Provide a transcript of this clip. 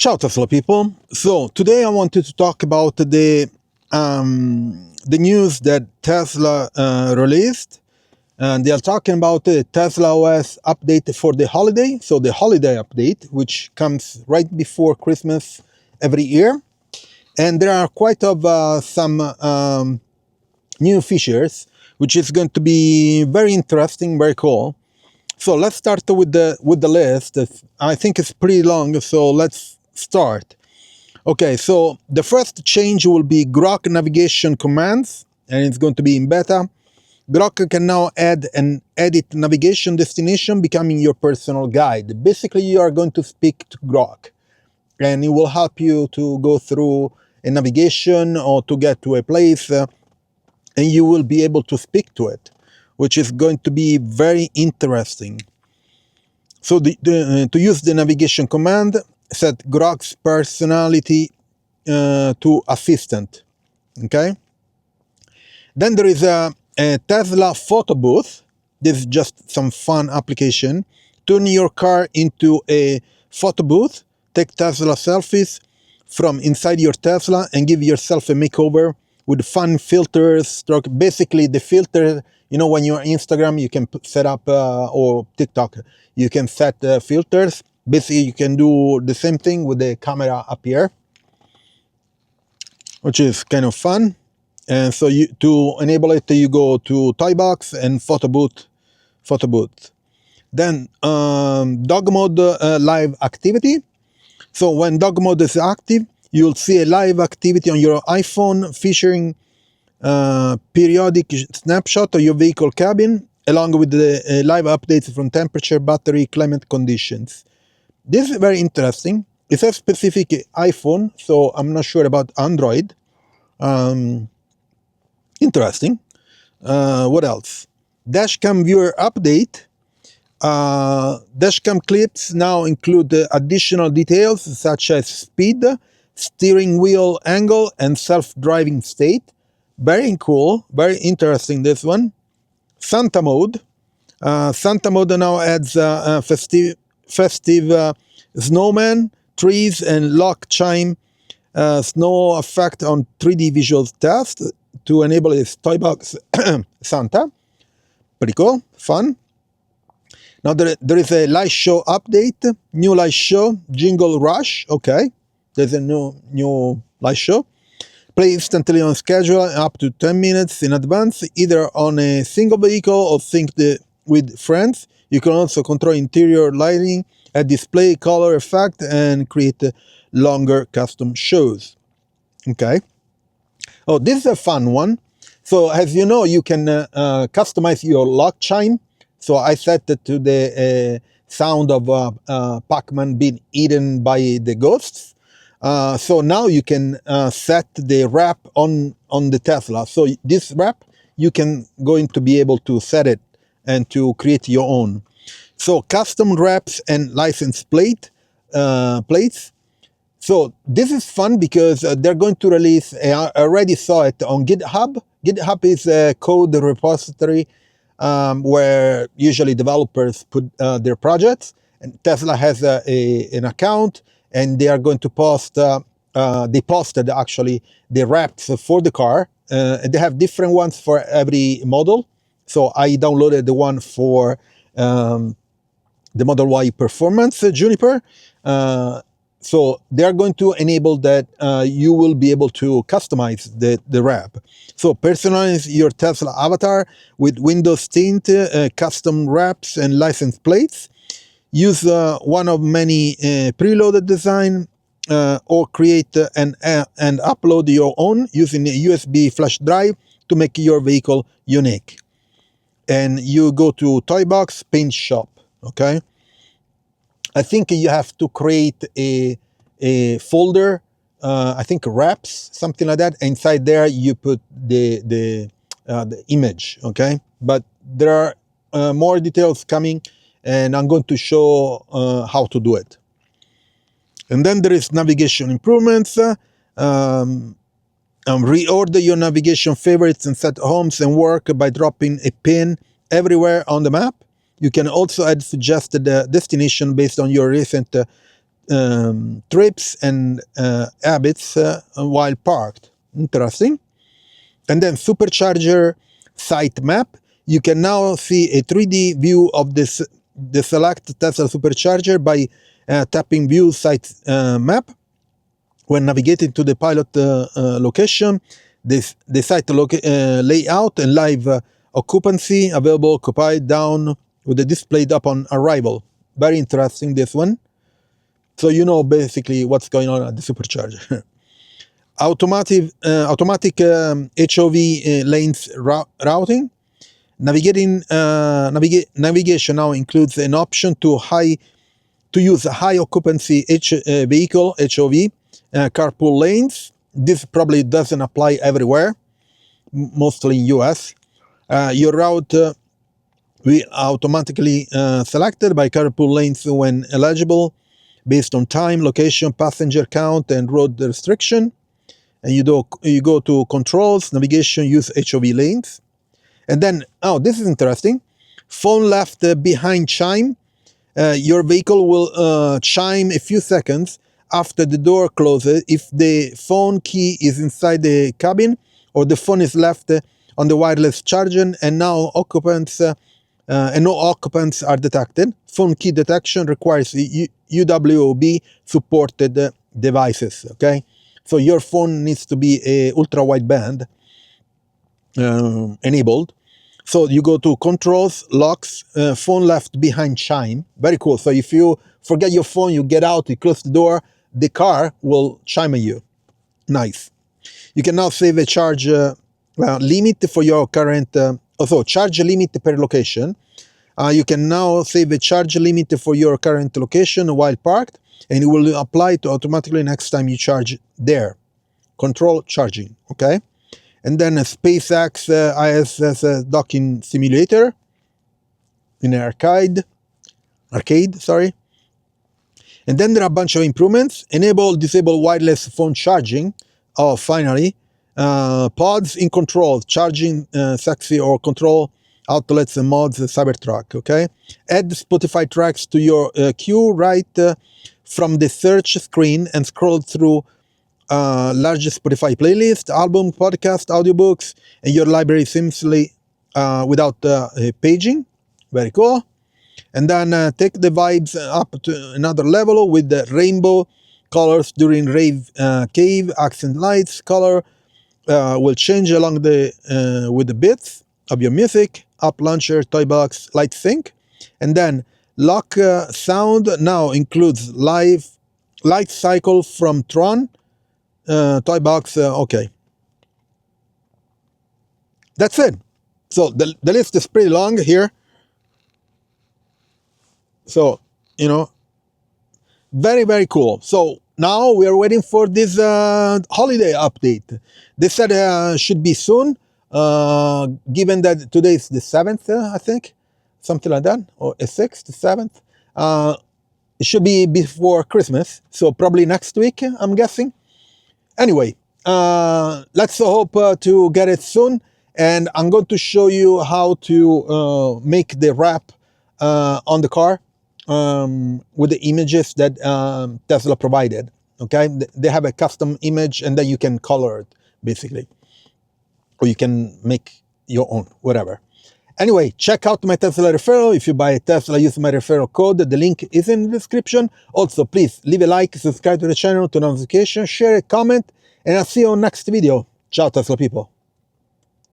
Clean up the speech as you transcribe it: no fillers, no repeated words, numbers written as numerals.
Ciao Tesla people. So today I wanted to talk about the news that Tesla released, and they are talking about the Tesla OS update for the holiday. So the holiday update, which comes right before Christmas every year, and there are quite some new features, which is going to be very interesting, very cool. So let's start with the list. I think it's pretty long, so let's start. Okay, so the first change will be Grok navigation commands, and it's going to be in beta. Grok can now add and edit navigation destination, becoming your personal guide. Basically, you are going to speak to Grok, and it will help you to go through a navigation or to get to a place, and you will be able to speak to it, which is going to be very interesting. So to use the navigation command, set Grok's personality to assistant. Okay. Then there is a Tesla Photobooth. This is just some fun application. Turn your car into a photo booth. Take Tesla selfies from inside your Tesla and give yourself a makeover with fun filters. Basically, the filter, you know, when you're on Instagram, you can set up, or TikTok, you can set filters. Basically, you can do the same thing with the camera up here, which is kind of fun. And so to enable it, you go to Toy Box and Photobooth. Then dog mode live activity. So when dog mode is active, you'll see a live activity on your iPhone featuring periodic snapshot of your vehicle cabin, along with the live updates from temperature, battery, climate conditions. This is very interesting. It's a specific iPhone, so I'm not sure about Android. Interesting. What else? DashCam viewer update. DashCam clips now include additional details such as speed, steering wheel angle, and self-driving state. Very cool, very interesting, this one. Santa mode. Santa mode now adds festive snowman, trees, and lock chime snow effect on 3D visual test to enable this Toy Box Santa. Pretty cool, fun. Now there is a Ligh Show update, new Ligh Show, Jingle Rush. Okay, there's a new Ligh Show. Play instantly on schedule up to 10 minutes in advance, either on a single vehicle or sync with friends. You can also control interior lighting, add display color effect, and create longer custom shows. Okay. Oh, this is a fun one. So as you know, you can customize your lock chime. So I set it to the sound of Pac-Man being eaten by the ghosts. So now you can set the wrap on the Tesla. So this wrap, you can going to be able to set it and to create your own. So custom wraps and license plates. So this is fun because they're going to release, I already saw it on GitHub. GitHub is a code repository where usually developers put their projects, and Tesla has an account, and they are going to post, they posted actually the wraps for the car. They have different ones for every model. So I downloaded the one for the Model Y Performance Juniper. So they are going to enable that you will be able to customize the wrap. So personalize your Tesla avatar with Windows tint, custom wraps, and license plates. Use one of many preloaded design, or create and upload your own using a USB flash drive to make your vehicle unique. And you go to Toy Box Paint Shop. Okay. I think you have to create a folder, I think wraps, something like that. Inside there, you put the image, okay? But there are more details coming, and I'm going to show how to do it. And then there is navigation improvements. Reorder your navigation favorites and set homes and work by dropping a pin everywhere on the map. You can also add suggested destination based on your recent trips and habits while parked. Interesting. And then Supercharger Site Map. You can now see a 3D view of the select Tesla Supercharger by tapping View Site Map. When navigating to the pilot location, the site layout and live occupancy available occupied down with the displayed up on arrival. Very interesting, this one. So you know basically what's going on at the supercharger. Automatic HOV lanes routing. Navigation now includes an option to use a high occupancy vehicle HOV carpool lanes. This probably doesn't apply everywhere, mostly in US. Your route will be automatically selected by carpool lanes when eligible, based on time, location, passenger count, and road restriction. And you go to controls, navigation, use HOV lanes. And then, oh, this is interesting. Phone left behind chime. Your vehicle will chime a few seconds after the door closes if the phone key is inside the cabin or the phone is left on the wireless charger and no occupants are detected. Phone key detection requires UWB supported devices. Okay, so your phone needs to be a ultra wideband enabled. So you go to controls, locks, phone left behind chime. Very cool. So if you forget your phone, you get out, you close the door, the car will chime at you. Nice. You can now save a charge limit for your current, also charge limit per location. You can now save a charge limit for your current location while parked, and it will apply to automatically next time you charge there. Control charging, okay? And then a SpaceX ISS docking simulator in an arcade, sorry. And then there are a bunch of improvements. Enable, disable wireless phone charging. Oh, finally. Pods in control, charging sexy or control outlets and mods, Cybertruck, okay? Add Spotify tracks to your queue right from the search screen and scroll through large Spotify playlist, album, podcast, audiobooks, and your library seamlessly without paging. Very cool. And then take the vibes up to another level with the rainbow colors during rave cave. Accent lights color will change along with the beats of your music. App launcher, toy box, light sync. And then lock sound now includes light cycle from Tron. Toy box, okay. That's it. So the list is pretty long here. So, you know, very, very cool. So now we are waiting for this holiday update. They said should be soon, given that today is the 7th, I think, something like that, or a 6th, the 7th. It should be before Christmas, so probably next week, I'm guessing. Anyway, let's hope to get it soon, and I'm going to show you how to make the wrap on the car with the images that Tesla provided. Okay, they have a custom image, and then you can color it basically, or you can make your own, whatever. Anyway, check out my Tesla referral. If you buy a Tesla, use my referral code. The link is in the description. Also, please leave a like, subscribe to the channel to notifications, share a comment, and I'll see you on next video. Ciao, Tesla people.